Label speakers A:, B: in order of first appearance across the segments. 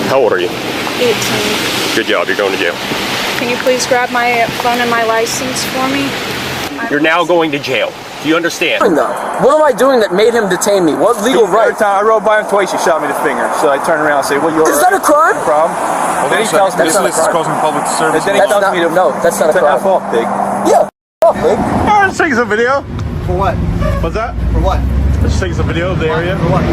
A: How old are you?
B: 18.
A: Good job, you're going to jail.
B: Can you please grab my phone and my license for me?
A: You're now going to jail. Do you understand?
C: What am I doing that made him detain me? What legal right?
D: Every time I rode by him twice, he shot me the finger. So I turned around and said, "Well, you're
C: Is that a crime?
D: problem?" Well, then he tells me
C: That's not a crime.
D: causing public service. Then he
C: That's
D: tells
C: not,
D: me to
C: no, that's not a crime.
D: F off, pig.
C: Yeah, off, pig.
D: Oh, let's take some video.
E: For what?
D: What's that?
E: For what?
D: Let's take some video of the area.
E: For what?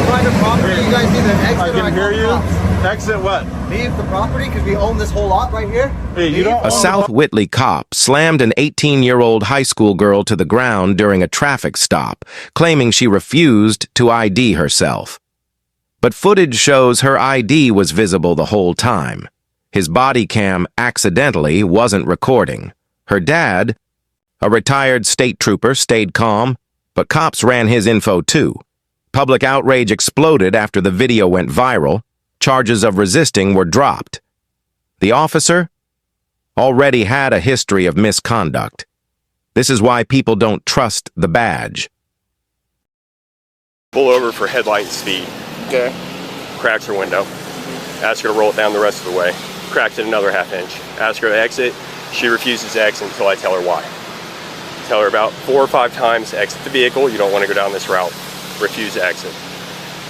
E: Private property. You guys need an exit.
D: I can hear you.
E: Cops.
D: Exit what?
E: Leave the property because we own this whole lot right here.
D: Hey, you don't.
F: A South Whitley cop slammed an 18-year-old high school girl to the ground during a traffic stop, claiming she refused to ID herself. But footage shows her ID was visible the whole time. His body cam accidentally wasn't recording. Her dad, a retired state trooper, stayed calm, but cops ran his info too. Public outrage exploded after the video went viral. Charges of resisting were dropped. The officer already had a history of misconduct. This is why people don't trust the badge.
A: Pull over for headlight and speed.
C: Okay.
A: Cracks her window. Ask her to roll it down the rest of the way. Cracks it another ½ inch. Ask her to exit. She refuses to exit until I tell her why. Tell her about 4 or 5 times to exit the vehicle. You don't want to go down this route. Refuse to exit.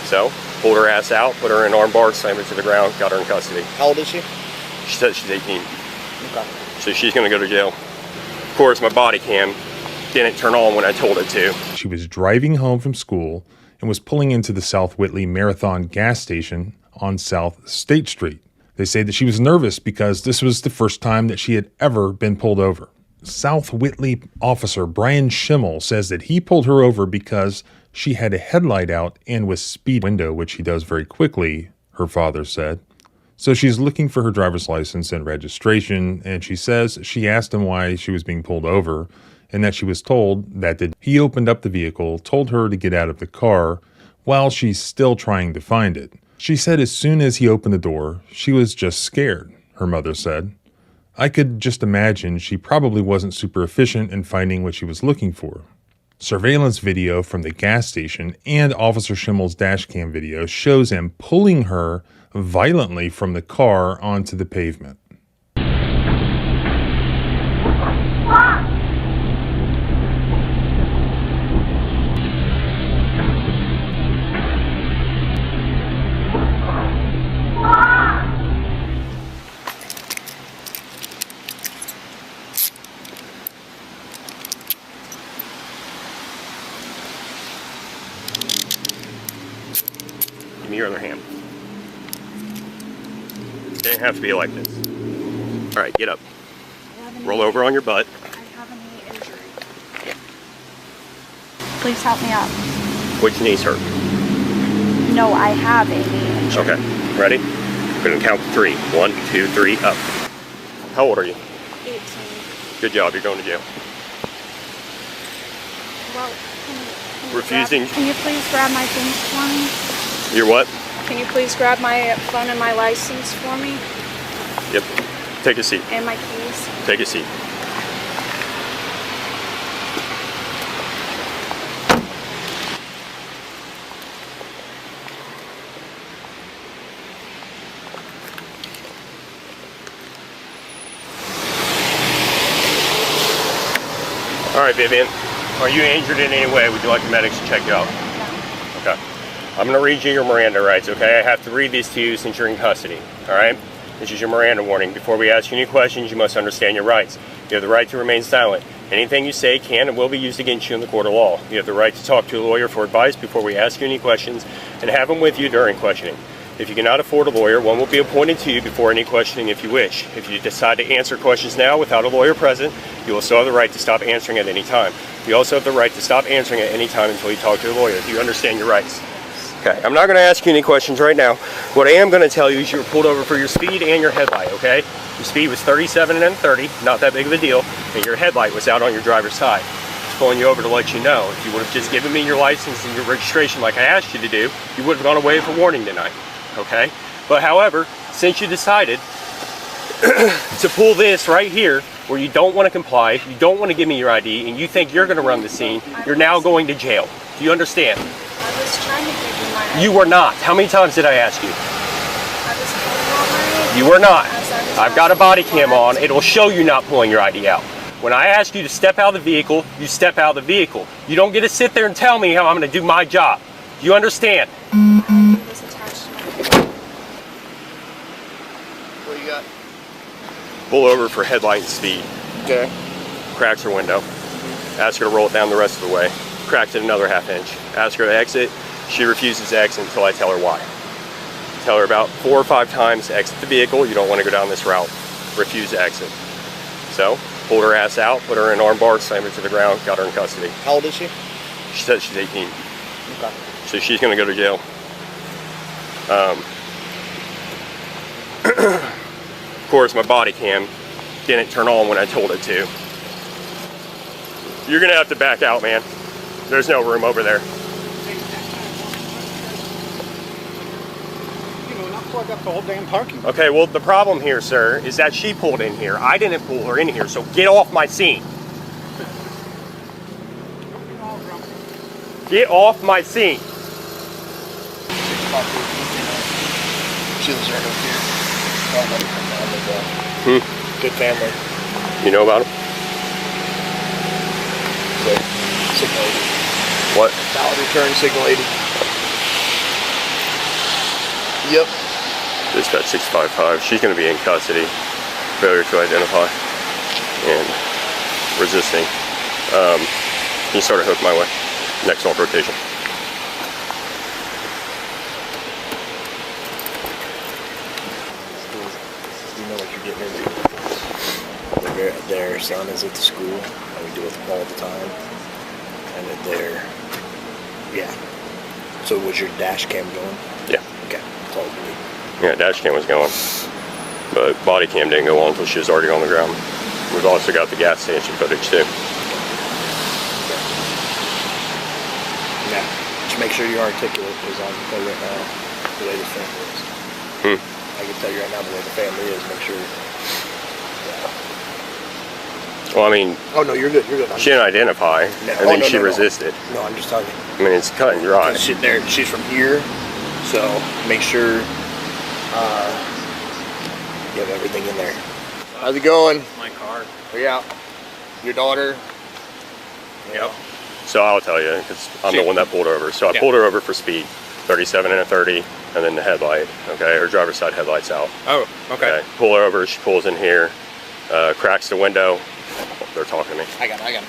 A: So, pulled her ass out, put her in arm bar, slammed her to the ground, got her in custody.
E: How old is she?
A: She said she's 18.
E: Okay.
A: So she's going to go to jail. Of course, my body cam didn't turn on when I told it to.
G: She was driving home from school and was pulling into the South Whitley Marathon gas station on South State Street. They say that she was nervous because this was the first time that she had ever been pulled over. South Whitley officer Brian Schimmel says that he pulled her over because she had a headlight out and was speed window, which he does very quickly, her father said. So she's looking for her driver's license and registration, and she says she asked him why she was being pulled over, and that she was told that he opened up the vehicle, told her to get out of the car, while she's still trying to find it. She said as soon as he opened the door, she was just scared, her mother said. I could just imagine she probably wasn't super efficient in finding what she was looking for. Surveillance video from the gas station and Officer Schimmel's dash cam video shows him pulling her violently from the car onto the pavement.
A: Give me your other hand. It didn't have to be like this. All right, get up. Roll over on your butt.
B: I have a knee injury. Please help me up.
A: Which knee's hurt?
B: No, I have a knee injury.
A: Okay, ready? We're gonna count to 3. 1, 2, 3, up. How old are you?
B: 18.
A: Good job, you're going to jail.
B: Well,
A: Refusing.
B: Can you please grab my things for me?
A: You're what?
B: Can you please grab my phone and my license for me?
A: Yep. Take a seat.
B: And my keys?
A: Take a seat. All right, Vivian. Are you injured in any way? Would you like the medics to check you out? No. Okay. I'm going to read you your Miranda rights, okay? I have to read these to you since you're in custody, all right? This is your Miranda warning. Before we ask you any questions, you must understand your rights. You have the right to remain silent. Anything you say can and will be used against you in the court of law. You have the right to talk to a lawyer for advice before we ask you any questions and have them with you during questioning. If you cannot afford a lawyer, one will be appointed to you before any questioning if you wish. If you decide to answer questions now without a lawyer present, you will still have the right to stop answering at any time. You also have the right to stop answering at any time until you talk to a lawyer. Do you understand your rights? Okay, I'm not going to ask you any questions right now. What I am going to tell you is you were pulled over for your speed and your headlight, okay? Your speed was 37 and 30, not that big of a deal, and your headlight was out on your driver's side. Just pulling you over to let you know. If you would have just given me your license and your registration like I asked you to do, you would have gone away with a warning tonight, okay? But however, since you decided to pull this right here, where you don't want to comply, you don't want to give me your ID, and you think you're going to run the scene, you're now going to jail. Do you understand?
B: I was trying to give you my
A: You were not. How many times did I ask you?
B: I was pulling out my
A: You were not.
B: As I was
A: I've got a
B: asking
A: body
B: for
A: cam
B: it.
A: on. It'll show you not pulling your ID out. When I ask you to step out of the vehicle, you step out of the vehicle. You don't get to sit there and tell me how I'm going to do my job. Do you understand?
B: ID was attached to my
E: What you got?
A: Pull over for headlight and speed.
E: Okay.
A: Cracks her window. Ask her to roll it down the rest of the way. Cracks it another half inch. Ask her to exit. She refuses to exit until I tell her why. Tell her about 4 or 5 times to exit the vehicle. You don't want to go down this route. Refuse to exit. So, pulled her ass out, put her in arm bar, slammed her to the ground, got her in custody.
E: How old is she?
A: She says she's 18.
E: Okay.
A: So she's going to go to jail. Of course, my body cam didn't turn on when I told it to. You're going to have to back out, man. There's no room over there.
H: You know, not plug up the whole damn parking lot.
A: Okay, well, the problem here, sir, is that she pulled in here. I didn't pull her in here, so get off my scene. Get off my scene.
E: She lives right over here. Good family.
A: You know about him?
E: Signal lady.
A: What?
E: Valid return signal lady. Yep.
A: Dispatch 655. She's going to be in custody. Failure to identify and resisting. Can you start a hook my way? Next off rotation.
E: You know what you're getting into. Their son is at the school, and we deal with them all the time. And that they're, yeah. So was your dash cam going?
A: Yeah.
E: Okay, that's all we need.
A: Yeah, dash cam was going. But body cam didn't go on until she was already on the ground. We've also got the gas station footage too.
E: Yeah. Just make sure you're articulate, because I can tell you right now the way the family is. I can tell you right now the way the family is. Make sure.
A: Well, I mean,
E: Oh no, you're good. You're good.
A: she didn't identify, and then she resisted.
E: No, I'm just telling you.
A: I mean, it's cut and dry.
E: She's from here, so make sure you have everything in there. How's it going?
H: My car.
E: Yeah. Your daughter?
H: Yep.
A: So I'll tell you, because I'm the one that pulled over. So I pulled her over for speed, 37 and a 30, and then the headlight. Okay, her driver's side headlight's out.
H: Oh, okay.
A: Pull her over. She pulls in here, cracks the window. Oh, they're talking to me.
H: I got it.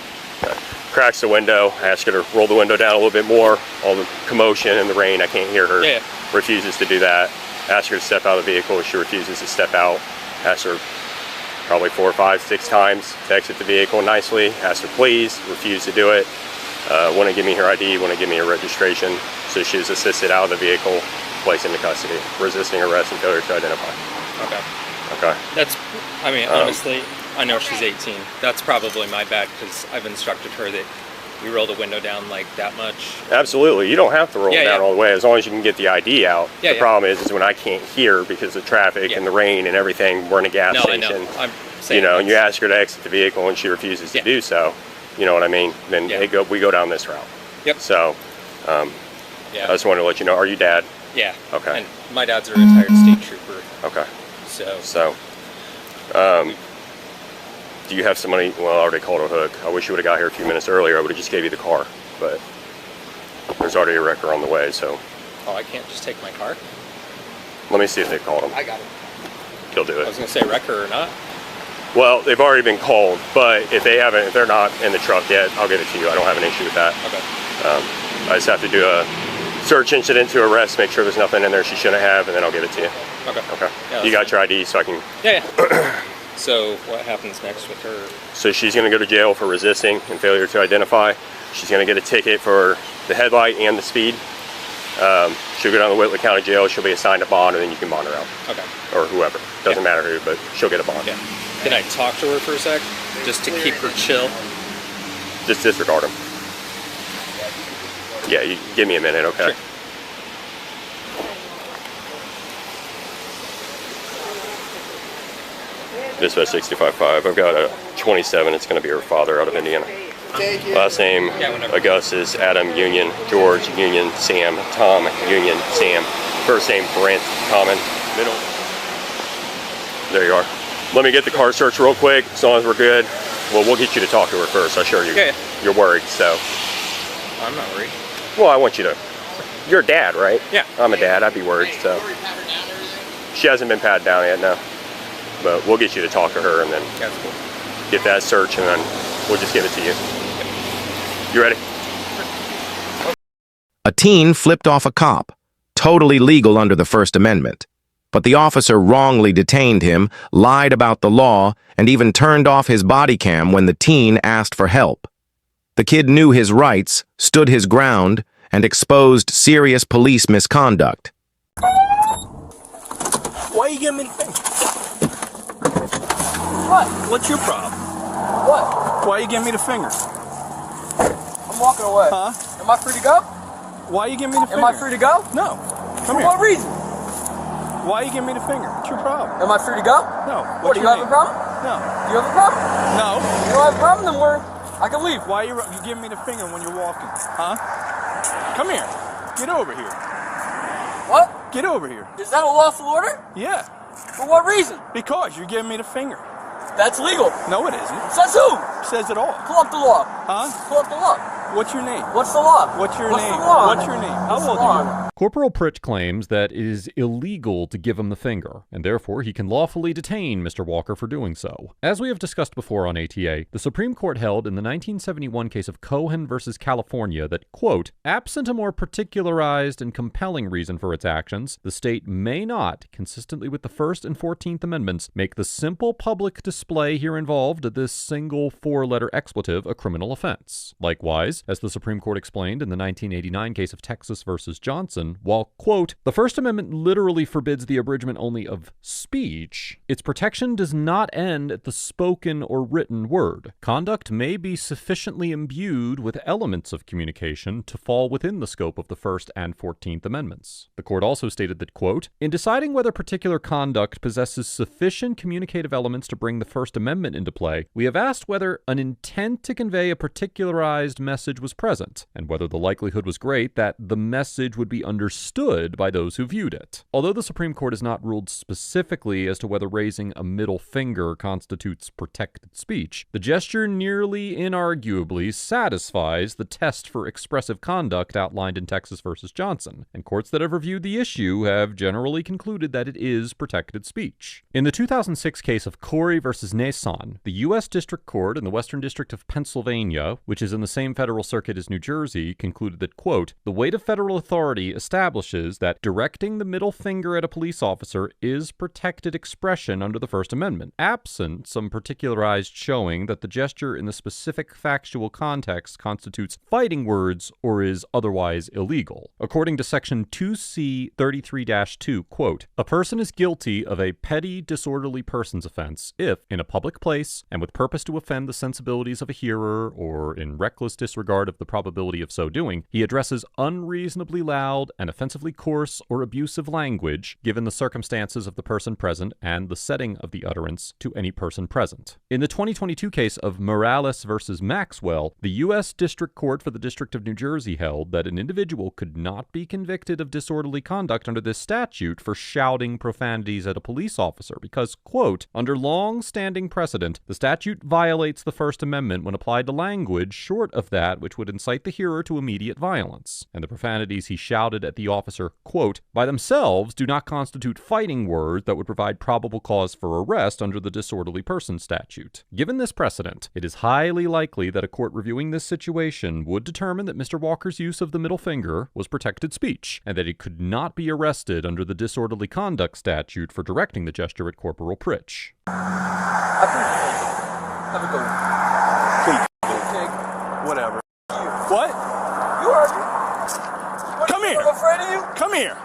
A: Okay. Cracks the window. I ask her to roll the window down a little bit more. All the commotion and the rain, I can't hear her.
H: Yeah.
A: Refuses to do that. Ask her to step out of the vehicle. She refuses to step out. Ask her probably 4, 5, 6 times to exit the vehicle nicely. Ask her please. Refuse to do it. Want to give me her ID. Want to give me her registration. So she was assisted out of the vehicle, placed into custody, resisting arrest and failure to identify.
H: Okay.
A: Okay.
H: That's, I mean, honestly, I know she's 18. That's probably my bad, because I've instructed her that we roll the window down like that much.
A: Absolutely. You don't have to roll it down all the way as long as you can get the ID out.
H: Yeah,
A: the problem is when I can't hear because of traffic and the rain and everything, we're in a gas station.
H: I know. I'm saying,
A: you know, and you ask her to exit the vehicle and she refuses to do so. You know what I mean? Then we go down this route.
H: Yep.
A: So, I just wanted to let you know. Are you dad?
H: Yeah.
A: Okay.
H: And my dad's a retired state trooper.
A: Okay.
H: So.
A: Do you have somebody? Well, I already called a hook. I wish you would have got here a few minutes earlier. I would have just gave you the car, but there's already a wrecker on the way. So.
H: Oh, I can't just take my car?
A: Let me see if they called him.
E: I got it.
A: He'll do
H: I
A: it.
H: was gonna say wrecker or not.
A: Well, they've already been called, but if they're not in the truck yet, I'll give it to you. I don't have an issue with that.
H: Okay.
A: I just have to do a search incident to arrest, make sure there's nothing in there she shouldn't have, and then I'll give it to you.
H: Okay.
A: Okay.
H: Yeah,
A: You got
H: that's
A: your ID, so I can.
H: Yeah. So what happens next with her?
A: So she's going to go to jail for resisting and failure to identify. She's going to get a ticket for the headlight and the speed. She'll go down to Whitley County Jail. She'll be assigned a bond, and then you can bond her out.
H: Okay.
A: Or whoever. Doesn't matter who, but she'll get a bond.
H: Yeah. Can I talk to her for a sec, just to keep her chill?
A: Just disregard him. Yeah, you give me a minute, okay?
H: Sure.
A: Dispatch 65.5. I've got a 27. It's going to be her father out of Indiana. Last name,
H: Yeah, whenever.
A: Augustus, Adam, Union, George, Union, Sam, Tom, Union, Sam. First name, Brent, Common, middle. There you are. Let me get the car search real quick, as long as we're good. Well, we'll get you to talk to her first, I assure you.
H: Okay.
A: You're worried, so.
H: I'm not worried.
A: Well, I want you to. You're a dad, right?
H: Yeah.
A: I'm a dad, I'd be worried, so. She hasn't been patted down yet, no. But we'll get you to talk to her and then
H: Yeah, that's cool.
A: get that search and then we'll just give it to you. You ready?
F: A teen flipped off a cop, totally legal under the First Amendment. But the officer wrongly detained him, lied about the law, and even turned off his body cam when the teen asked for help. The kid knew his rights, stood his ground, and exposed serious police misconduct.
D: Why you giving me the finger?
C: What?
D: What's your problem?
C: What?
D: Why you giving me the finger?
C: I'm walking away.
D: Huh?
C: Am I free to go?
D: Why you giving me the finger?
C: Am I free to go?
D: No.
C: For
D: Come here.
C: what reason?
D: Why you giving me the finger? What's your problem?
C: Am I free to go?
D: No.
C: What, do you have a problem?
D: No.
C: Do you have a problem?
D: No.
C: You don't have a problem, then I can leave.
D: Why you giving me the finger when you're walking? Huh? Come here. Get over here.
C: What?
D: Get over here.
C: Is that a lawful order?
D: Yeah.
C: For what reason?
D: Because you're giving me the finger.
C: That's legal.
D: No, it isn't.
C: Says who?
D: Says it all.
C: Pull up the law.
D: Huh?
C: Pull up the law.
D: What's your name?
C: What's the law?
D: What's your
C: What's
D: name?
C: The law?
D: What's your name? How
C: What's the
D: old
C: law?
D: are you?
I: Corporal Pritch claims that it is illegal to give him the finger, and therefore he can lawfully detain Mr. Walker for doing so. As we have discussed before on ATA, the Supreme Court held in the 1971 case of Cohen versus California that, quote, absent a more particularized and compelling reason for its actions, the state may not, consistently with the First and 14th Amendments, make the simple public display here involved of this single four-letter expletive a criminal offense. Likewise, as the Supreme Court explained in the 1989 case of Texas versus Johnson, while, quote, the First Amendment literally forbids the abridgment only of speech, its protection does not end at the spoken or written word. Conduct may be sufficiently imbued with elements of communication to fall within the scope of the First and 14th Amendments. The court also stated that, quote, in deciding whether particular conduct possesses sufficient communicative elements to bring the First Amendment into play, we have asked whether an intent to convey a particularized message was present, and whether the likelihood was great that the message would be understood by those who viewed it. Although the Supreme Court has not ruled specifically as to whether raising a middle finger constitutes protected speech, the gesture nearly inarguably satisfies the test for expressive conduct outlined in Texas versus Johnson, and courts that have reviewed the issue have generally concluded that it is protected speech. In the 2006 case of Corey versus Nason, the U.S. District Court in the Western District of Pennsylvania, which is in the same federal circuit as New Jersey, concluded that, quote, the weight of federal authority establishes that directing the middle finger at a police officer is protected expression under the First Amendment, absent some particularized showing that the gesture in the specific factual context constitutes fighting words or is otherwise illegal. According to Section 2C 33-2, quote, a person is guilty of a petty disorderly persons offense if, in a public place and with purpose to offend the sensibilities of a hearer or in reckless disregard of the probability of so doing, he addresses unreasonably loud and offensively coarse or abusive language, given the circumstances of the person present and the setting of the utterance, to any person present. In the 2022 case of Morales versus Maxwell, the U.S. District Court for the District of New Jersey held that an individual could not be convicted of disorderly conduct under this statute for shouting profanities at a police officer because, quote, under long-standing precedent, the statute violates the First Amendment when applied to language short of that which would incite the hearer to immediate violence, and the profanities he shouted at the officer, quote, by themselves do not constitute fighting words that would provide probable cause for arrest under the disorderly person statute. Given this precedent, it is highly likely that a court reviewing this situation would determine that Mr. Walker's use of the middle finger was protected speech, and that he could not be arrested under the disorderly conduct statute for directing the gesture at Corporal Pritch.
C: Have a good one.
D: Please. Whatever. What?
C: You heard me.
D: Come here.
C: I'm afraid of you?
D: Come here.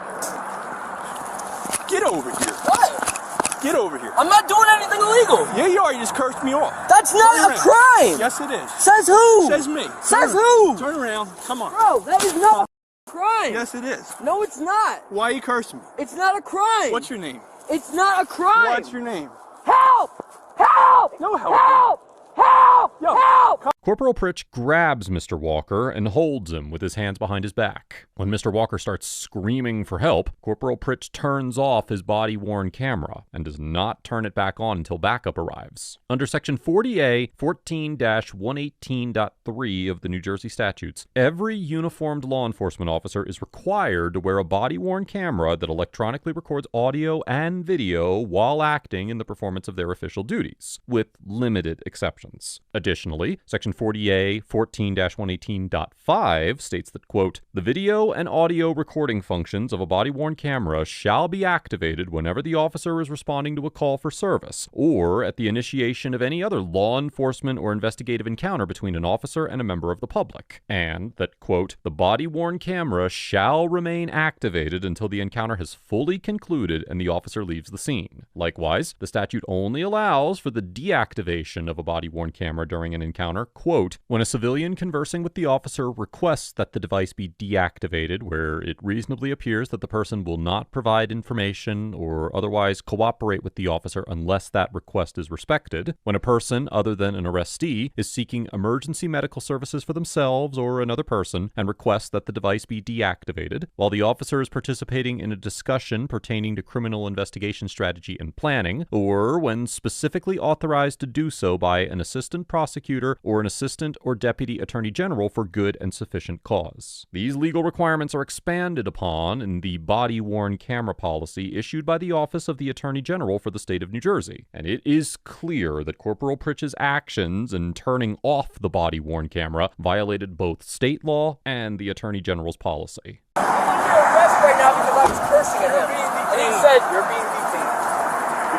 D: Get over here.
C: What?
D: Get over here.
C: I'm not doing anything illegal.
D: Yeah, you are. You just cursed me off.
C: That's not a crime.
D: Yes, it is.
C: Says who?
D: Says me.
C: Says who?
D: Turn around. Come on.
C: Bro, that is not a crime.
D: Yes, it is.
C: No, it's not.
D: Why are you cursing me?
C: It's not a crime.
D: What's your name?
C: It's not a crime.
D: What's your name?
C: Help! Help!
D: No help.
C: Help! Help! Help!
I: Corporal Pritch grabs Mr. Walker and holds him with his hands behind his back. When Mr. Walker starts screaming for help, Corporal Pritch turns off his body-worn camera and does not turn it back on until backup arrives. Under Section 40A 14-118.3 of the New Jersey statutes, every uniformed law enforcement officer is required to wear a body-worn camera that electronically records audio and video while acting in the performance of their official duties, with limited exceptions. Additionally, Section 40A 14-118.5 states that, quote, the video and audio recording functions of a body-worn camera shall be activated whenever the officer is responding to a call for service, or at the initiation of any other law enforcement or investigative encounter between an officer and a member of the public, and that, quote, the body-worn camera shall remain activated until the encounter has fully concluded and the officer leaves the scene. Likewise, the statute only allows for the deactivation of a body-worn camera during an encounter, quote, when a civilian conversing with the officer requests that the device be deactivated where it reasonably appears that the person will not provide information or otherwise cooperate with the officer unless that request is respected, when a person other than an arrestee is seeking emergency medical services for themselves or another person and requests that the device be deactivated, while the officer is participating in a discussion pertaining to criminal investigation strategy and planning, or when specifically authorized to do so by an assistant prosecutor or an assistant or deputy attorney general for good and sufficient cause. These legal requirements are expanded upon in the body-worn camera policy issued by the Office of the Attorney General for the state of New Jersey, and it is clear that Corporal Pritch's actions in turning off the body-worn camera violated both state law and the Attorney General's policy.
C: I'm under arrest right now because I was cursing at him. And he said, you're being detained.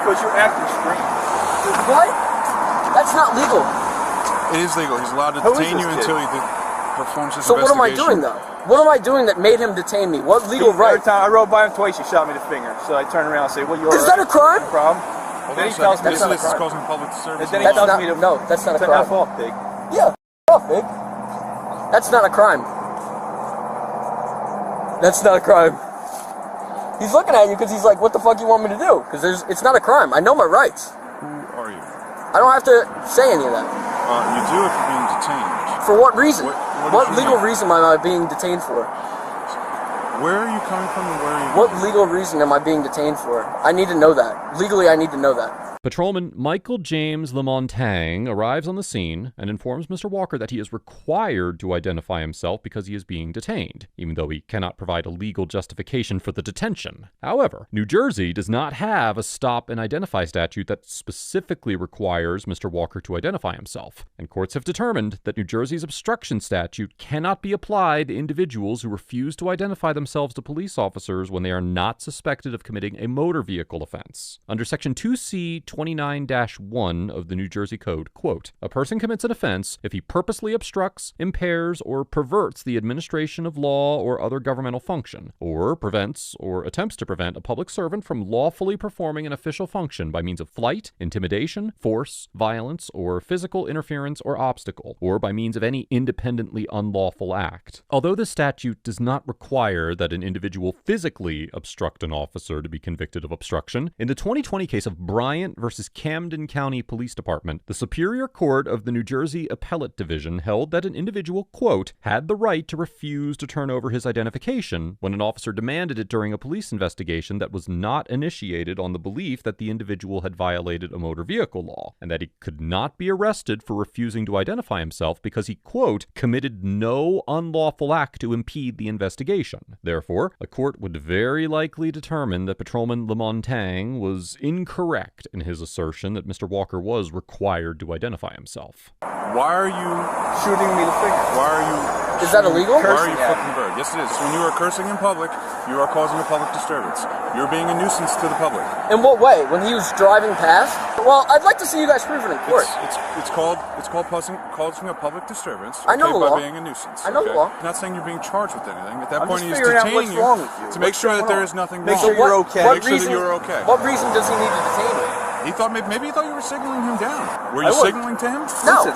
D: Because you're acting strange.
C: What? That's not legal.
D: It is legal. He's allowed to detain you until he performs his
C: So
D: investigation.
C: what am I doing though? What am I doing that made him detain me? What legal right?
D: Every time I rode by him twice, he shot me the finger. So I turned around and said, "Well, you're
C: Is that a crime?
D: No problem." Then he tells me
C: That's not a
D: this is
C: crime.
D: causing public disturbance.
C: Then he tells me to no, that's not a crime.
D: F off, pig.
C: Yeah, off, pig. That's not a crime. That's not a crime. He's looking at you because he's like, "What the fuck you want me to do?" Because it's not a crime. I know my rights.
D: Who are you?
C: I don't have to say any of that.
D: You do if you're being detained.
C: For what reason?
D: What
C: legal reason am I being detained for?
D: Where are you coming from and where are you
C: What legal reason am I being detained for? I need to know that. Legally, I need to know that.
I: Patrolman Michael James Lamontagne arrives on the scene and informs Mr. Walker that he is required to identify himself because he is being detained, even though he cannot provide a legal justification for the detention. However, New Jersey does not have a stop and identify statute that specifically requires Mr. Walker to identify himself, and courts have determined that New Jersey's obstruction statute cannot be applied to individuals who refuse to identify themselves to police officers when they are not suspected of committing a motor vehicle offense. Under Section 2C 29-1 of the New Jersey Code, quote, a person commits an offense if he purposely obstructs, impairs, or perverts the administration of law or other governmental function, or prevents or attempts to prevent a public servant from lawfully performing an official function by means of flight, intimidation, force, violence, or physical interference or obstacle, or by means of any independently unlawful act. Although the statute does not require that an individual physically obstruct an officer to be convicted of obstruction, in the 2020 case of Bryant versus Camden County Police Department, the Superior Court of the New Jersey Appellate Division held that an individual, quote, had the right to refuse to turn over his identification when an officer demanded it during a police investigation that was not initiated on the belief that the individual had violated a motor vehicle law, and that he could not be arrested for refusing to identify himself because he, quote, committed no unlawful act to impede the investigation. Therefore, a court would very likely determine that Patrolman Lamontagne was incorrect in his assertion that Mr. Walker was required to identify himself.
D: Why are you shooting me the finger? Why are you...
C: Is that illegal?
D: Why are you flipping the bird? Yes, it is. When you are cursing in public, you are causing a public disturbance. You're being a nuisance to the public.
C: In what way? When he was driving past? Well, I'd like to see you guys prove it in court.
D: It's called causing a public disturbance.
C: I know the law.
D: By being a nuisance.
C: I know the law.
D: I'm not saying you're being charged with anything. At that
C: I'm
D: point,
C: just
D: he's
C: figuring out
D: detaining
C: what's wrong with you.
D: to make sure that there is nothing wrong.
C: Make sure you're okay.
D: Make sure that you're okay.
C: What reason does he need to detain me?
D: He thought maybe he thought you were signaling him down. Were you signaling to him?
C: No,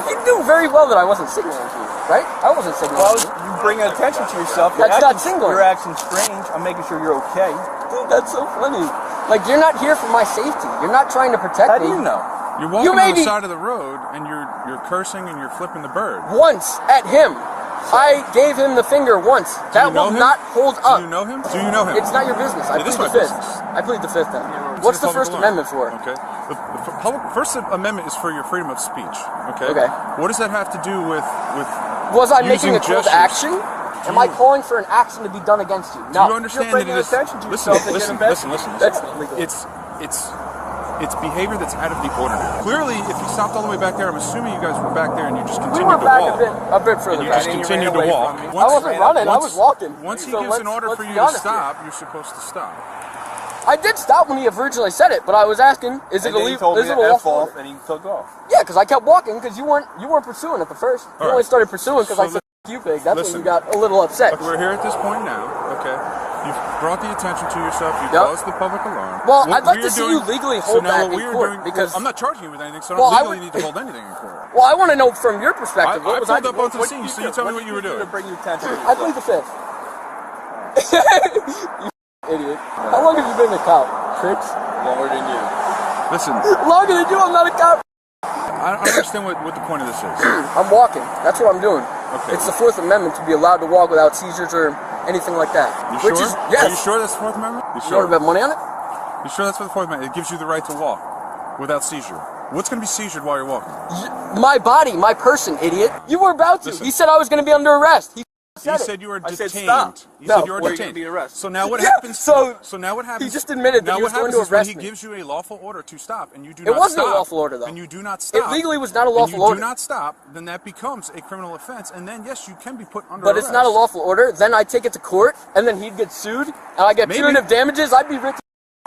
C: he knew very well that I wasn't signaling to you, right? I wasn't signaling to you.
D: You bring attention to yourself.
C: That's not signaling.
D: Your action's strange. I'm making sure you're okay.
C: Dude, that's so funny. Like, you're not here for my safety. You're not trying to protect me.
D: How do you know? You're walking on the side of the road, and you're cursing and you're flipping the bird.
C: Once at him. I gave him the finger once. That will not hold up.
D: Do you know him? Do you know him?
C: It's not your business. I plead the fifth. I plead the fifth then. What's the First Amendment for?
D: Okay. The First Amendment is for your freedom of speech. Okay.
C: Okay.
D: What does that have to do with
C: Was I making a call to action? Am I
D: you-
C: calling for an action to be done against you?
D: Do
C: No.
D: you understand
C: You're
D: that it
C: bringing
D: is?
C: attention to
D: Listen,
C: yourself and
D: listen,
C: getting
D: listen, listen,
C: That's
D: listen.
C: illegal.
D: It's behavior that's out of the ordinary. Clearly, if you stopped all the way back there, I'm assuming you guys were back there and you just
C: We
D: continued
C: were
D: to
C: back
D: walk.
C: a bit further
D: And you
C: back.
D: just continued to walk.
C: I wasn't running. I was walking.
D: Once he
C: So
D: gives an order
C: let's
D: for you
C: be
D: to
C: honest
D: stop, you're supposed to stop.
C: I did stop when he originally said it, but I was asking, is it illegal? Is it a lawful order?
J: and he took off.
C: Yeah, because I kept walking because you weren't pursuing at the first. You only started pursuing because
D: So
C: I said you pig. That's when you got a little upset.
D: We're here at this point now, okay? You've brought the attention to yourself. You've caused the public alarm.
C: Well,
D: What
C: I'd like
D: we
C: to
D: are
C: see
D: doing-
C: you legally
D: so
C: hold
D: now
C: that
D: what we
C: in
D: are
C: court
D: doing,
C: because
D: I'm not charging you with anything, so I
C: Well,
D: don't
C: I
D: legally
C: would-
D: need to hold anything in court.
C: Well, I want to know from your perspective.
D: I
C: What was I
D: pulled up onto the
C: what
D: scene,
C: did
D: so you tell me what you were doing.
J: To bring you attention.
C: I plead the fifth. You idiot. How long have you been a cop? Tricks?
J: Longer than you.
D: Listen,
C: Longer than you, I'm not a cop.
D: I don't understand what the point of this is.
C: I'm walking. That's what I'm doing.
D: Okay.
C: It's the Fourth Amendment to be allowed to walk without seizures or anything like that.
D: You
C: Which
D: sure?
C: is, yes.
D: Are you sure that's the Fourth Amendment? You
C: You
D: sure?
C: want to bet money on it?
D: You sure that's for the Fourth Amendment? It gives you the right to walk without seizure. What's going to be seizured while you're walking?
C: My body, my person, idiot. You were about to.
D: Listen.
C: He said I was going to be under arrest. He
D: You
C: said
D: said you were
J: I
D: detained.
J: said stop.
D: You
C: No,
D: said you were
J: or you're
D: detained.
J: gonna be arrested.
D: So now what
C: Yeah,
D: happens?
C: so
D: now what happens?
C: he just admitted that
D: now
C: he was
D: what
C: going
D: happens
C: to
D: is when
C: arrest
D: he
C: me.
D: gives you a lawful order to stop, and you do
C: It
D: not
C: wasn't a
D: stop.
C: lawful order, though.
D: And you do not stop.
C: It legally was not a lawful
D: and you
C: order.
D: do not stop, then that becomes a criminal offense, and then yes, you can be put under
C: But
D: arrest.
C: it's not a lawful order. Then I take it to court, and then he'd get sued, and I get
D: Maybe.
C: punitive damages. I'd be rich.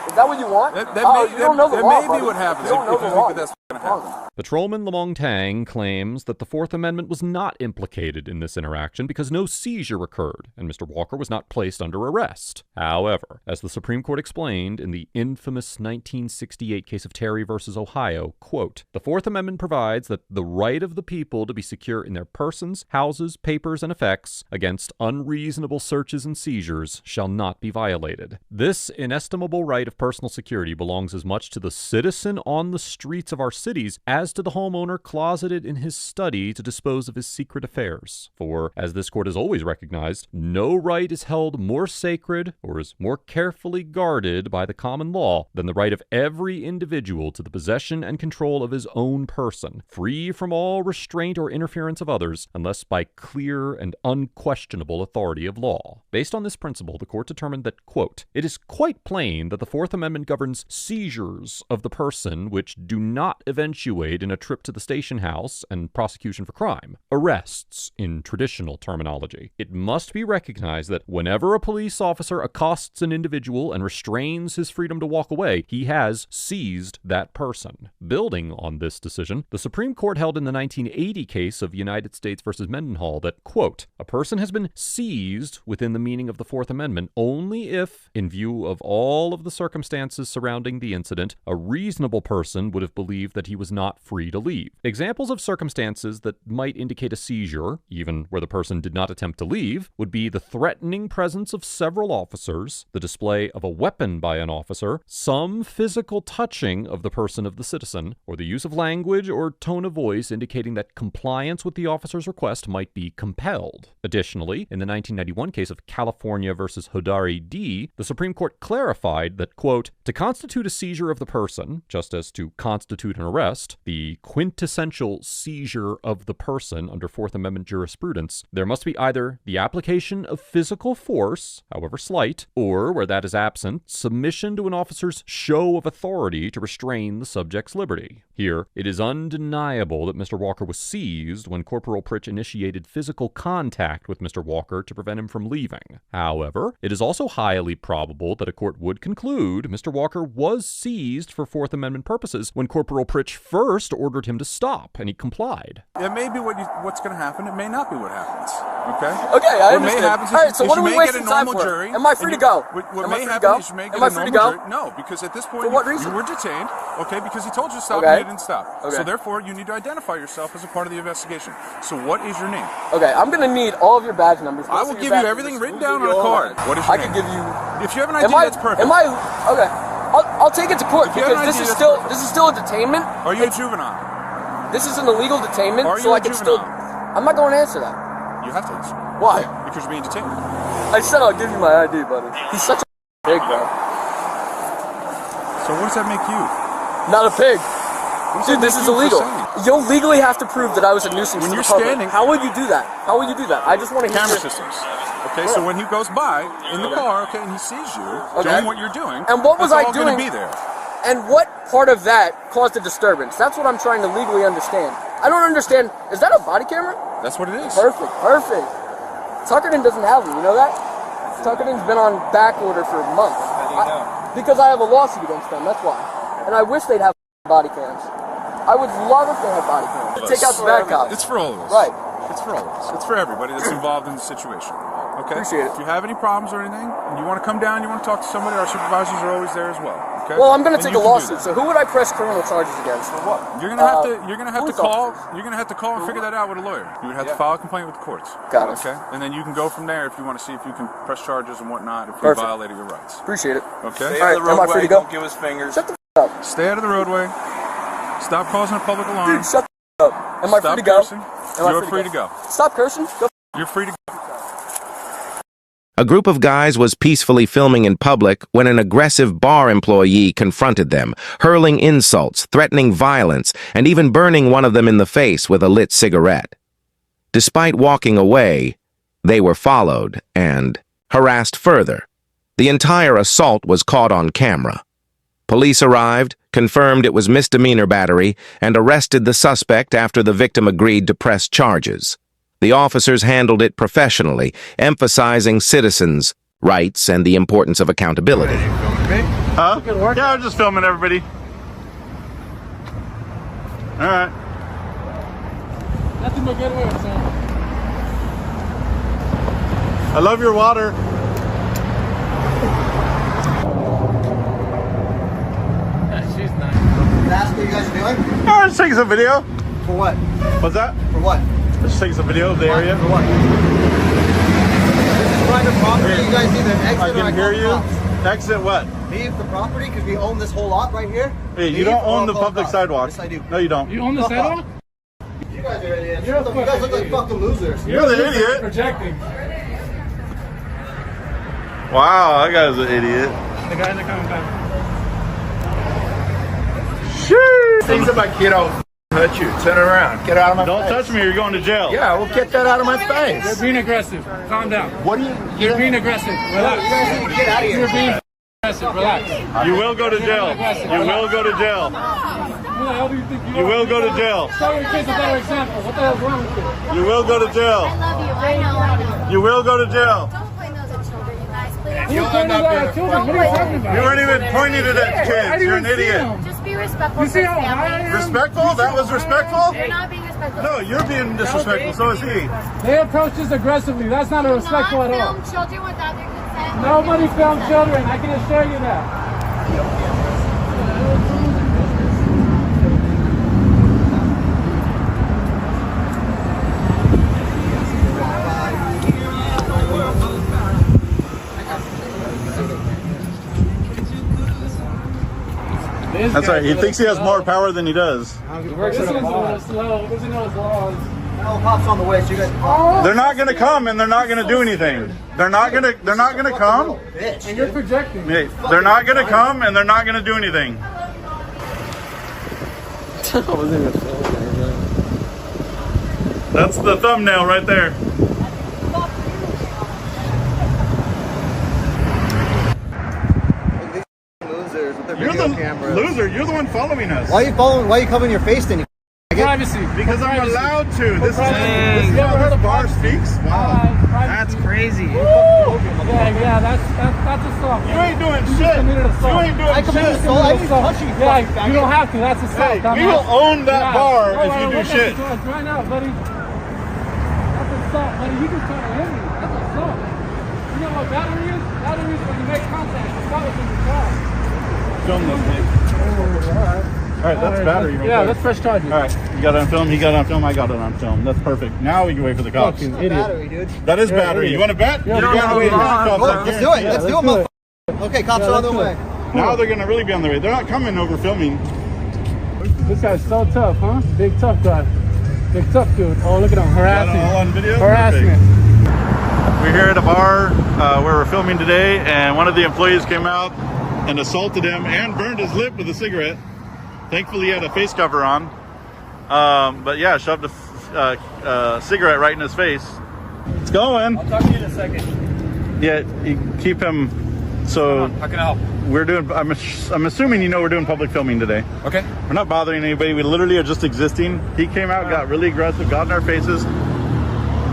C: Is that what you want?
D: That
C: You don't know the law,
D: may be
C: buddy.
D: what happens
C: You don't
D: if
C: know
D: you
C: the
D: think
C: law.
D: that that's going to happen.
I: Patrolman Lamong Tang claims that the Fourth Amendment was not implicated in this interaction because no seizure occurred and Mr. Walker was not placed under arrest. However, as the Supreme Court explained in the infamous 1968 case of Terry versus Ohio, quote, "The Fourth Amendment provides that the right of the people to be secure in their persons, houses, papers, and effects against unreasonable searches and seizures shall not be violated. This inestimable right of personal security belongs as much to the citizen on the streets of our cities as to the homeowner closeted in his study to dispose of his secret affairs. For, as this court has always recognized, no right is held more sacred or is more carefully guarded by the common law than the right of every individual to the possession and control of his own person, free from all restraint or interference of others, unless by clear and unquestionable authority of law." Based on this principle, the court determined that, quote, "It is quite plain that the Fourth Amendment governs seizures of the person which do not eventuate in a trip to the station house and prosecution for crime, arrests in traditional terminology. It must be recognized that whenever a police officer accosts an individual and restrains his freedom to walk away, he has seized that person." Building on this decision, the Supreme Court held in the 1980 case of United States versus Mendenhall that, quote, "A person has been seized within the meaning of the Fourth Amendment only if, in view of all of the circumstances surrounding the incident, a reasonable person would have believed that he was not free to leave." Examples of circumstances that might indicate a seizure, even where the person did not attempt to leave, would be the threatening presence of several officers, the display of a weapon by an officer, some physical touching of the person of the citizen, or the use of language or tone of voice indicating that compliance with the officer's request might be compelled. Additionally, in the 1991 case of California versus Hodari D., the Supreme Court clarified that, quote, "To constitute a seizure of the person, just as to constitute an arrest, the quintessential seizure of the person under Fourth Amendment jurisprudence, there must be either the application of physical force, however slight, or, where that is absent, submission to an officer's show of authority to restrain the subject's liberty." Here, it is undeniable that Mr. Walker was seized when Corporal Pritch initiated physical contact with Mr. Walker to prevent him from leaving. However, it is also highly probable that a court would conclude Mr. Walker was seized for Fourth Amendment purposes when Corporal Pritch first ordered him to stop, and he complied.
D: It may be what's going to happen. It may not be what happens. Okay.
C: Okay, I
D: what
C: understand.
D: may happen is,
C: All right, so
D: is
C: what
D: you
C: are we
D: may
C: wasting
D: get a
C: time
D: normal
C: for?
D: jury.
C: Am I free to go?
D: What
C: Am
D: may
C: I free to
D: happen
C: go?
D: is you may get
C: Am I
D: a
C: free to
D: normal
C: go?
D: jury. No, because at this point
C: For what reason?
D: you were detained. Okay, because he told you to stop
C: Okay.
D: and you didn't stop.
C: Okay.
D: So therefore, you need to identify yourself as a part of the investigation. So what is your name?
C: Okay, I'm gonna need all of your badge numbers.
D: I will give you everything written down on a card. What is your
C: I
D: name?
C: can give you.
D: If you have an
C: Am
D: ID,
C: I?
D: that's perfect.
C: Am I? Okay. I'll take it to court
D: If you have
C: because
D: an
C: this
D: ID,
C: is
D: that's
C: still a detainment.
D: Are you a juvenile?
C: This is an illegal detainment,
D: Are
C: so
D: you
C: I
D: a
C: can still.
D: juvenile?
C: I'm not going to answer that.
D: You have to answer.
C: Why?
D: Because you're being detained.
C: I said I'll give you my ID, buddy. He's such a pig, bro.
D: So what does that make you?
C: Not a pig. Dude, this is
D: you for
C: illegal.
D: saying?
C: You'll legally have to prove that I was a nuisance
D: When
C: to
D: you're
C: the public.
D: standing-
C: How will you do that? How will you do that? I just want to hear
D: Camera
C: your-
D: systems. Okay, so when he goes by in the car, okay, and he sees you doing what you're doing,
C: And what was
D: it's
C: I
D: all gonna
C: doing?
D: be there.
C: And what part of that caused a disturbance? That's what I'm trying to legally understand. I don't understand. Is that a body camera?
D: That's what it is.
C: Perfect, perfect. Tuckerton doesn't have them, you know that? Tuckerton's been on back order for months. Because I have a lawsuit against them, that's why. And I wish they'd have body cams. I would love if they had body cams. Take out the bad cops.
D: It's for all of us.
C: Right.
D: It's for all of us. It's for everybody that's involved in the situation. Okay?
C: Appreciate it.
D: If you have any problems or anything, and you want to come down, you want to talk to somebody, our supervisors are always there as well. Okay?
C: Well, I'm going to
D: And
C: take
D: you
C: a
D: can do
C: lawsuit.
D: that.
C: So who would I press criminal charges against? For what?
D: You're gonna have to. You're gonna have to
C: police
D: call.
C: officers.
D: You're gonna have to call and figure that out with a lawyer. You would have to file a complaint with the courts.
C: Got it.
D: Okay, and then you can go from there if you want to see if you can press charges and whatnot if you
C: Perfect.
D: violated your rights.
C: Appreciate it.
D: Okay.
C: All right, am I free to go?
J: Don't give us fingers.
C: Shut the f*** up.
D: Stay out of the roadway. Stop causing a public alarm.
C: Dude, shut the f*** up. Am I
D: Stop
C: free to go?
D: cursing.
C: Am I
D: You're free to go.
C: Stop cursing. Go.
D: You're free to go.
F: A group of guys was peacefully filming in public when an aggressive bar employee confronted them, hurling insults, threatening violence, and even burning one of them in the face with a lit cigarette. Despite walking away, they were followed and harassed further. The entire assault was caught on camera. Police arrived, confirmed it was misdemeanor battery, and arrested the suspect after the victim agreed to press charges. The officers handled it professionally, emphasizing citizens' rights and the importance of accountability.
K: Huh? Yeah, I'm just filming everybody. All right.
L: Nothing but good work, son.
K: I love your water.
L: Yeah, she's nice.
J: That's what you guys are doing?
K: Oh, just taking some video.
J: For what?
K: What's that?
J: For what?
K: Just taking some video of the area.
J: For what? This is private property. You guys either exit
K: I
J: or
K: can hear you. Exit what?
J: Leave the property because we own this whole lot right here.
K: Hey, you
J: Leave
K: don't
J: or
K: own the
J: I'll call
K: public
J: cops.
K: sidewalk.
J: Yes, I do.
K: No, you don't.
L: You own the sidewalk?
J: You guys are idiots.
L: You're a
J: You guys look like
L: fucking
J: fucking losers.
K: You're the idiot.
L: Projecting.
K: Wow, that guy's an idiot.
L: The guys are coming back.
K: Shit.
M: Things about kiddo hurt you. Turn around. Get out of my
K: Don't
M: face.
K: touch me, you're going to jail.
M: Yeah, well, get that out of my face.
L: You're being aggressive. Calm down.
M: What are you?
L: You're being aggressive. Relax.
J: You guys need to get out of here.
L: You're being aggressive. Relax.
K: You will go to jail. You will go to jail.
L: Who the hell do you think you are?
K: You will go to jail.
L: Show your kids a better example. What the hell's wrong with you?
K: You will go to jail.
N: I love you. I know.
K: You will go to jail.
N: Don't play those at children, you guys. Please.
L: You're pointing at children. What are you talking about?
K: You weren't even pointing it at
L: I
K: kids.
L: didn't
K: You're an
L: even see
K: idiot.
L: them.
N: Just be respectful
L: You see
N: to
L: how high I
N: families.
L: am?
K: Respectful? That was respectful?
N: You're not being respectful.
K: No, you're being disrespectful. So is he.
L: They approach us aggressively. That's not respectful at all.
N: Film children without their consent.
L: Nobody filmed children. I can assure you that.
K: That's right. He thinks he has more power than he does.
L: This one's a little slow. Doesn't know his laws.
J: No, cops on the way. So you guys.
K: They're not gonna come and they're not gonna do anything. They're not gonna come.
J: Bitch.
L: And you're projecting.
K: Hey, they're not gonna come and they're not gonna do anything. That's the thumbnail right there.
J: Losers with their
K: You're
J: video
K: the
J: cameras.
K: loser. You're the one following us.
J: Why are you following? Why are you covering your face then?
L: Privacy.
K: Because I'm allowed to. This is
L: You ever heard
K: how
L: of
K: the bar
L: privacy?
K: speaks. Wow.
L: That's
M: crazy.
L: Yeah, that's assault.
K: You ain't doing
L: You
K: shit.
L: committed assault.
K: You ain't doing
J: I committed
K: shit.
J: assault. I didn't touch you.
L: Yeah, you don't have to. That's assault.
K: Hey, we will own that bar if you do shit.
L: Right now, buddy. That's assault, buddy. You just trying to hit me. That's assault. You know what battery is? Battery is when you make contact. Assault is when you try.
K: Film this, mate. All right, that's battery. Right
L: Yeah,
K: there.
L: that's fresh charges.
K: All right, you got it on film. He got it on film. I got it on film. That's perfect. Now we can wait for the cops.
L: Fucking idiot.
J: Battery, dude.
K: That is battery. You want to bet?
L: Yeah,
K: You gotta wait for the cops.
J: Let's do it. Let's do it, motherfucker. Okay, cops are on their way.
K: Now they're gonna really be on the way. They're not coming over filming.
L: This guy's so tough, huh? Big tough guy. Big tough dude. Oh, look at him. Harassing.
K: All on video?
L: Harassment.
K: We're here at a bar where we're filming today, and one of the employees came out and assaulted him and burned his lip with a cigarette. Thankfully, he had a face cover on. But yeah, shoved a cigarette right in his face. It's going.
H: I'll talk to you in a second.
K: Yeah, you keep him. So
H: How can I help?
K: we're doing. I'm assuming you know we're doing public filming today.
H: Okay.
K: We're not bothering anybody. We literally are just existing. He came out, got really aggressive, got in our faces,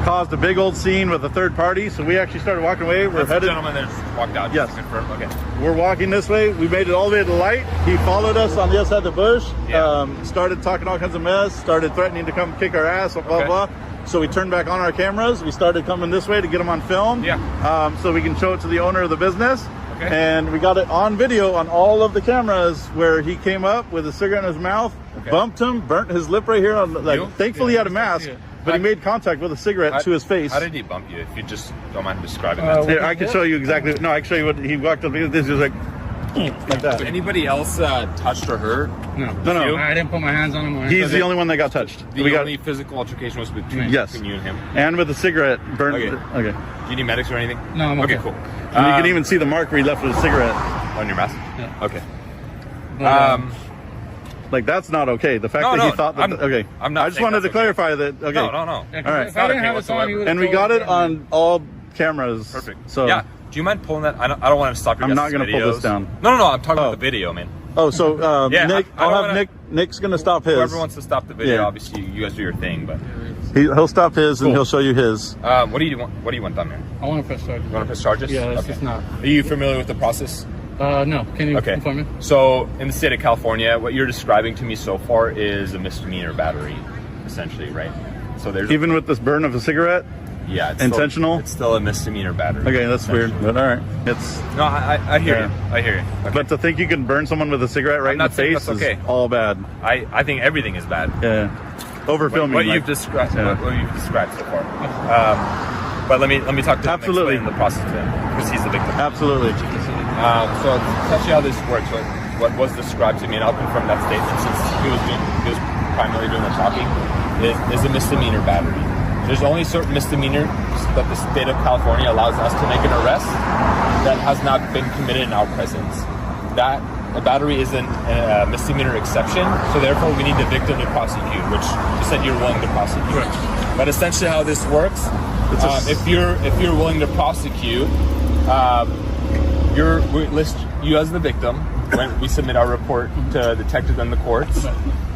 K: caused a big old scene with a third party. So we actually started walking away. We're headed.
H: The gentleman that just walked out.
K: Yes.
H: Just to confirm. Okay.
K: We're walking this way. We made it all the way to the light. He followed us on the other side of the bush.
H: Yeah.
K: Started talking all kinds of mess. Started threatening to come kick our ass. Blah
H: Okay.
K: blah. So we turned back on our cameras. We started coming this way to get him on film.
H: Yeah.
K: So we can show it to the owner of the business.
H: Okay.
K: And we got it on video on all of the cameras where he came up with a cigarette in his mouth,
H: Okay.
K: bumped him, burnt his lip right here.
H: You?
K: Thankfully he had a mask, but he made contact with a cigarette to his face.
H: How did he bump you? If you just don't mind describing that.
K: Here, I can show you exactly. No, I can show you what he walked up. This was like that.
H: Did anybody else touched or hurt?
K: No.
L: I didn't put my hands on him.
K: He's the only one that got touched.
H: The only physical altercation was between you and him.
K: And with the cigarette burned.
H: Okay.
K: Okay.
H: Do you need medics or anything?
L: No, I'm okay.
H: Cool.
K: And you can even see the mark where he left with a cigarette
H: on your mask.
L: Yeah.
H: Okay.
K: like that's not okay. The fact
H: No,
K: that
H: no,
K: he thought that. Okay.
H: I'm not
K: I just
H: saying
K: wanted to
H: that's okay.
K: clarify that. Okay.
H: No.
K: All right.
L: If I didn't have it on, he would have
K: And we got it on all cameras.
H: Perfect.
K: So
H: yeah. Do you mind pulling that? I don't want to stop your
K: I'm not
H: going to
K: pull this down.
H: No. I'm talking about the video, man.
K: Oh, so
H: Yeah,
K: Nick,
H: I don't
K: I'll have
H: wanna-
K: Nick's gonna stop his.
H: Whoever wants to stop the video,
K: Yeah.
H: obviously you guys do your thing. But
K: He'll stop his and
H: Cool.
K: he'll show you his.
H: what do you want? What do you want done there?
L: I want to press charges.
H: You want to press charges?
L: Yeah, that's
H: Okay.
L: just not.
H: Are you familiar with the process?
L: No. Can you
H: Okay.
L: inform me?
H: So in the state of California, what you're describing to me so far is a misdemeanor battery, essentially, right? So there's
K: Even with this burn of a cigarette.
H: yeah, it's
K: intentional?
H: It's still a misdemeanor battery.
K: Okay, that's weird, but all right. It's
H: No, I hear
K: Yeah.
H: you. I hear you. Okay.
K: but to think you can burn someone with a cigarette right
H: I'm
K: in the
H: not saying
K: face
H: that's okay.
K: is all bad.
H: I think everything is bad.
K: Yeah, over filming.
H: What
K: like-
H: you've described,
K: Yeah.
H: what you've described so far. But let me talk to him
K: Absolutely.
H: in the process to him because he's the victim.
K: Absolutely.
H: So essentially, how this works, what was described to me, and I'll confirm that statement since he was primarily doing the talking, is a misdemeanor battery. There's only certain misdemeanors that the state of California allows us to make an arrest that has not been committed in our presence. That a battery isn't a misdemeanor exception, so therefore we need the victim to prosecute, which you said you're willing to prosecute.
L: Right.
H: But essentially, how this works, if you're willing to prosecute, we list you as the victim when we submit our report to detectives and the courts,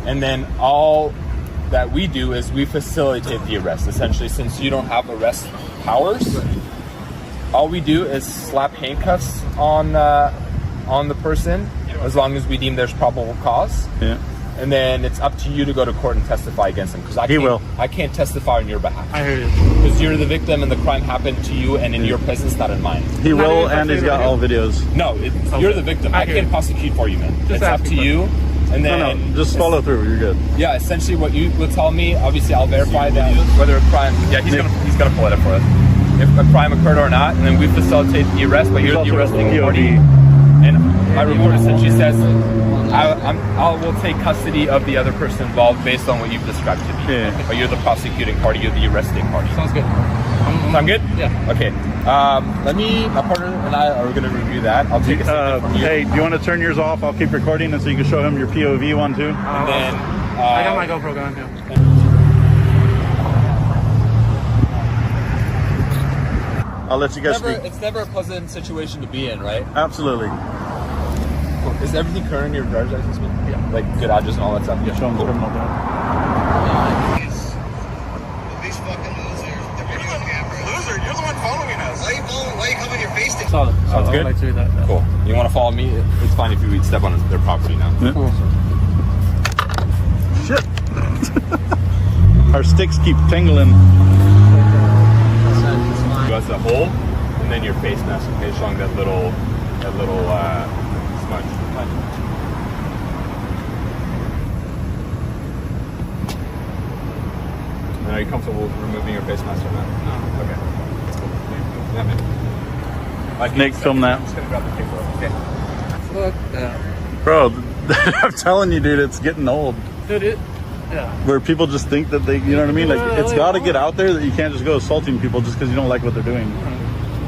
H: and then all that we do is we facilitate the arrest. Essentially, since you don't have arrest powers, all we do is slap handcuffs on the person as long as we deem there's probable cause.
K: Yeah.
H: And then it's up to you to go to court and testify against him because I can't testify on your behalf.
L: I heard it.
H: Because you're the victim and the crime happened to you and in your presence, not in mine.
K: He will, and he's got all videos.
H: No, you're the victim. I can't prosecute for you, man. It's up to you. And then
K: No, just follow through. You're good.
H: yeah, essentially what you will tell me, obviously I'll verify that whether a crime, yeah, he's gonna pull it up for us. If a crime occurred or not, and then we facilitate the arrest, but you're the arresting party. And my report essentially says I will take custody of the other person involved based on what you've described to me.
K: Yeah.
H: But you're the prosecuting party, you're the arresting party.
L: Sounds good.
H: Sound good?
L: Yeah.
H: Okay. My partner and I are going to review that. I'll take a statement from you.
K: Hey, do you want to turn yours off? I'll keep recording, and so you can show him your POV one too.
H: And then
L: I got my GoPro going. Yeah.
K: I'll let you guys speak.
H: It's never a pleasant situation to be in, right?
K: Absolutely.
H: Cool. Is everything current in your driver's license? Yeah. Like good address and all that stuff?
K: Yeah, show him the criminal down.
J: These fucking losers. The video camera.
D: Loser, you're the one following us.
J: Why you coming your face to?
L: Solid.
H: Sounds good?
L: I'd like to do that. Yeah.
H: Cool. You want to follow me? It's fine if you step on their property now.
L: Cool.
K: Shit. Our sticks keep tingling.
H: You got the hole, and then your face mask, okay, showing that little smudge. And are you comfortable with removing your face mask or not? No. Okay. That's cool. Yeah, man.
K: Nick, film that.
H: I'm just gonna grab the paper. Okay.
L: Fuck that.
K: Bro, I'm telling you, dude, it's getting old.
L: Dude, yeah.
K: Where people just think that they, you know what I mean? Like, it's got to get out there that you can't just go assaulting people just because you don't like what they're doing.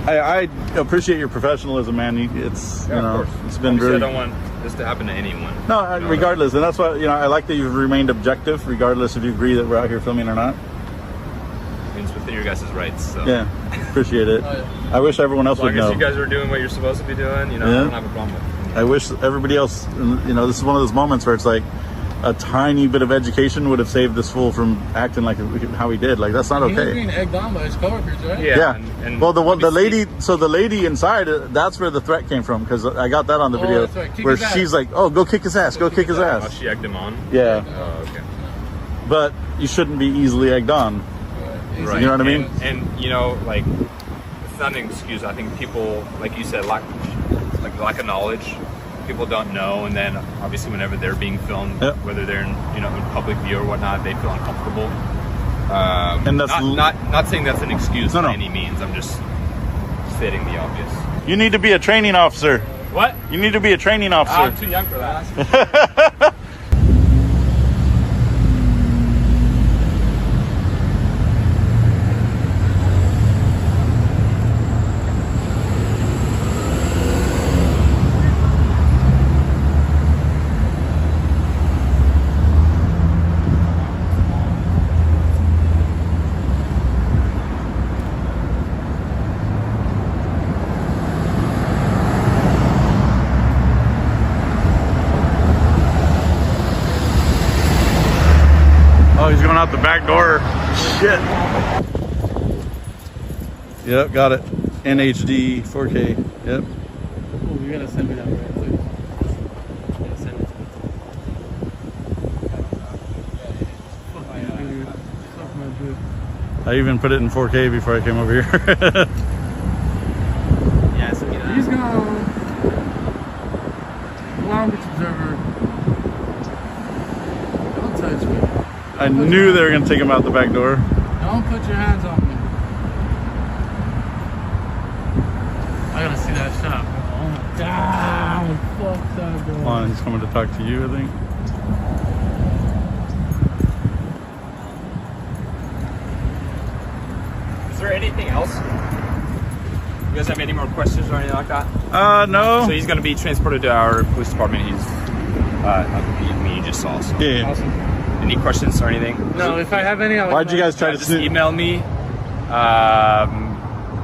K: I appreciate your professionalism, man. It's, you know, it's been
H: Obviously,
K: really...
H: I don't want this to happen to anyone.
K: No, regardless. And that's why, you know, I like that you've remained objective, regardless if you agree that we're out here filming or not.
H: I mean, it's within your guys' rights, so.
K: Yeah, appreciate it. I wish everyone else would know.
H: As long as you guys are doing what you're supposed to be doing, you know, I don't have a problem with it.
K: I wish everybody else, you know, this is one of those moments where it's like a tiny bit of education would have saved this fool from acting like how he did. Like, that's not okay.
L: He was being egged on by his coworkers, right?
K: Yeah. Well, the lady inside, that's where the threat came from, because I got that on the video,
L: that's right.
K: where she's like, "Oh, go kick his ass, go kick his ass."
H: Oh, she egged him on?
K: Yeah.
H: Oh, okay.
K: But you shouldn't be easily egged on.
H: Right.
K: You know what I mean?
H: And you know, like, it's not an excuse. I think people, like you said, lack of knowledge. People don't know, and then obviously whenever they're being filmed, whether they're in, you know, in public view or whatnot, they feel uncomfortable.
K: And that's
H: not saying that's an excuse by any means. I'm just stating the obvious.
K: You need to be a training officer.
H: What?
K: You need to be a training officer.
H: I'm too young for that.
K: Oh, he's going out the back door. Shit. Yep, got it. NHD 4K. Yep.
L: Oh, you gotta send me that right, please. Yeah, send it to me. Fuck my dude.
K: I even put it in 4K before I came over here.
H: Yeah, send me that.
L: He's gone. Long Beach Observer. Don't touch me.
K: I knew they were going to take him out the back door.
L: Don't put your hands on me. I gotta see that shot. Oh my god. Fuck that girl.
K: Come on, he's coming to talk to you, I think.
H: Is there anything else? You guys have any more questions or anything like that?
K: No.
H: So he's going to be transported to our police department. He's, you just saw. So.
K: Yeah.
L: Awesome.
H: Any questions or anything?
L: No, if I have any, I'll
K: Why'd you guys try to
H: just email me.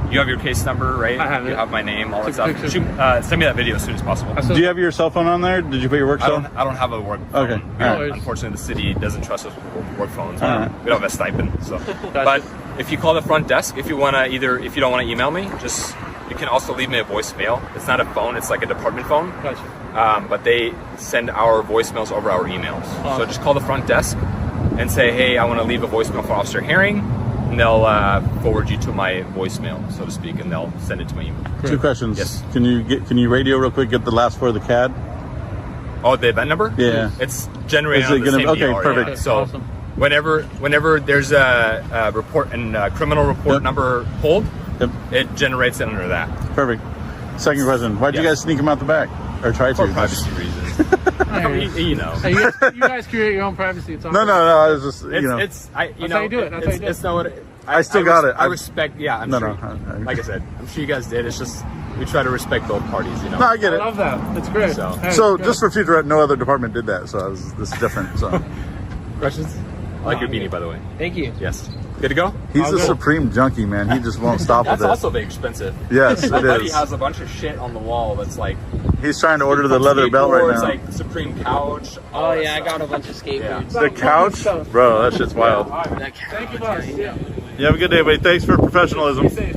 H: You have your case number, right?
L: I have it.
H: You have my name, all that
L: Took
H: stuff. Shoot, send me that video as soon as possible.
K: Do you have your cell phone on there? Did you put your work phone?
H: I don't have a work phone.
K: Okay.
H: Unfortunately, the city doesn't trust us with work phones.
K: All right.
H: We don't have a stipend. So, but if you call the front desk, if you want to if you don't want to email me, you can also leave me a voicemail. It's not a phone; it's like a department phone.
L: Gotcha.
H: But they send our voicemails over our emails. So just call the front desk and say, "Hey, I want to leave a voicemail for Officer Herring." And they'll forward you to my voicemail, so to speak, and they'll send it to my email.
K: Two questions.
H: Yes.
K: Can you radio real quick? Get the last four of the CAD.
H: Oh, the event number?
K: Yeah.
H: It's generated
K: Is it
H: on the
K: gonna-
H: same
K: okay,
H: DR,
K: perfect.
H: yeah. So
L: Awesome.
H: whenever there's a report and criminal report number pulled, it generates it under that.
K: Perfect. Second question. Why'd you guys sneak him out the back? Or try to?
H: For privacy reasons. you know.
L: Hey, you guys create your own privacy. It's all
K: No,
L: good.
K: I was just,
H: It's,
K: you know.
H: it's I, you
L: That's
H: know,
L: how you do it. That's how you do it.
H: It's not what
K: I still got it.
H: I respect. Yeah, I'm
K: No,
H: sure.
K: no,
H: like I said, I'm sure you guys did. It's just we try to respect both parties. You know.
K: No, I get
L: I
K: it.
L: love that. That's great.
H: So-
L: Hey,
K: So,
L: good.
K: just for future, no other department did that, so this is different. So,
H: Questions? I like your beanie, by the way.
L: Thank you.
H: Yes. Good to go?
K: he's a supreme junkie, man. He just won't stop
H: That's
K: with it.
H: also very expensive.
K: Yes, it
H: My buddy
K: is.
H: has a bunch of shit on the wall that's like
K: He's trying to order the leather belt right
H: skateboards,
K: now.
H: like Supreme couch.
B: Oh yeah, I got a bunch of skateboards.
K: The couch? Bro, that shit's wild.
L: Thank you, boss. Yeah.
K: You have a good day, buddy. Thanks for professionalism.
L: Be safe.